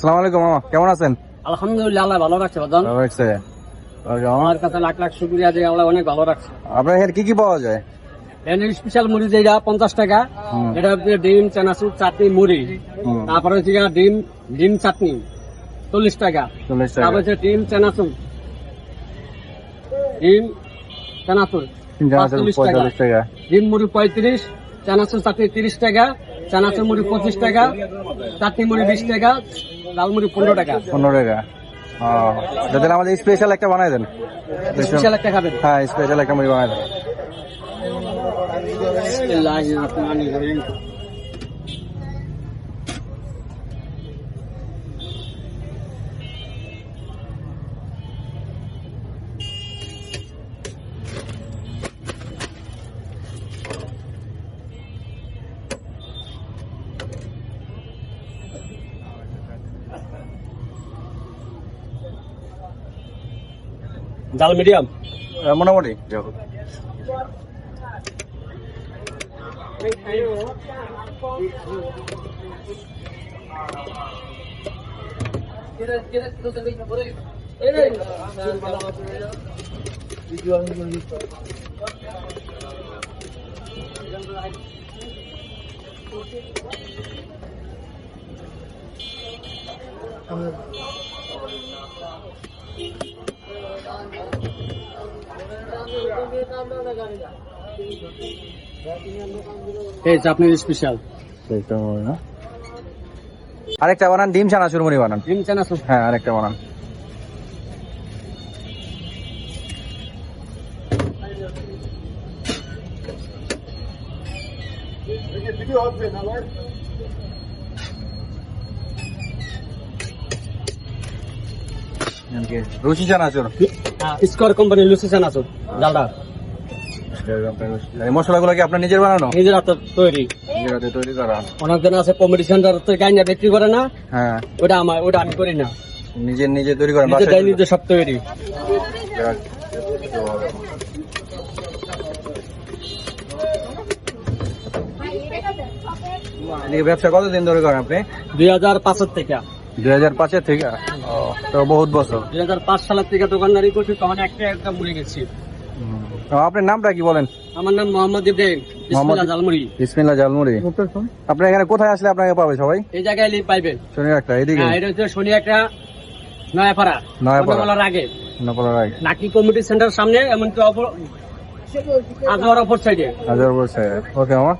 আসসালামু আলাইকুম মামা, কেমন আছেন? আলহামদুলিল্লাহ, আল্লাহ ভালো রাখছে বাজান। ভালো লাগছে। আমার কাছে লাখ লাখ শুকরিয়া যে আল্লাহ অনেক ভালো রাখছে। আপনার এখানে কি কি পাওয়া যায়? এখানে স্পেশাল মুড়ি যেটা 50 টাকা, এটা হচ্ছে ডিম চানাচুর চাটনি মুড়ি। তারপরে হচ্ছে ডিম ডিম চাটনি 40 টাকা। 40 টাকা। তারপর হচ্ছে ডিম চানাচুর ডিম চানাচুর 45 টাকা। 45 টাকা। ডিম মুড়ি 35, চানাচুর চাটনি 30 টাকা, চানাচুর মুড়ি 25 টাকা, চাটনি মুড়ি 20 টাকা, লাল মুড়ি 15 টাকা। 15 টাকা। যাদের আমাদের স্পেশাল একটা বানাই দেন। স্পেশাল একটা খাবেন। হ্যাঁ, স্পেশাল একটা মুড়ি বানাই দেন। বিসমিল্লাহির রহমানির রহিম। জাল মিডিয়াম। মোটামুটি এই যে আপনার স্পেশাল আরেকটা বানান, ডিম চানাচুর মুড়ি বানান। ডিম চানাচুর। হ্যাঁ, আরেকটা বানান। রুচি চানাচুর। স্কোয়ার কোম্পানি লুচি চানাচুর ডালডা। এই মশলাগুলো কি আপনার নিজের বানানো? নিজের হাতে তৈরি। নিজের হাতে তৈরি করা। অনেকজন আছে কমিটি সেন্টার তো গাইনা বিক্রি করে না, হ্যাঁ, ওটা আমি করি না। নিজে তৈরি করেন বাসায়? নিজে সব তৈরি। এই ব্যবসা কতদিন ধরে করেন আপনি? 2005 থেকে। 2005 থেকে? তো বহুত বছর। 2005 সালের থেকে দোকানদারি করছি, তখন একটা মুড়ি গেছি। আপনার নামটা কি বলেন? আমার নাম মোহাম্মদ ইব্রাহিম। বিসমিল্লাহ জালমুড়ি। বিসমিল্লাহ জালমুড়ি। আপনার এখানে কোথায় আসলে আপনাকে পাবে সবাই? এই জায়গায় লিপ পাইবেন। শনি একটা এদিকে? হ্যাঁ, এটা হচ্ছে শনি একটা নয়াপাড়া বলার আগে নপাড়ার আগে নাকি কমিটি সেন্টার সামনে, এমনকি আজওয়ার অপর সাইডে। হাজার বলছে। ওকে মামা।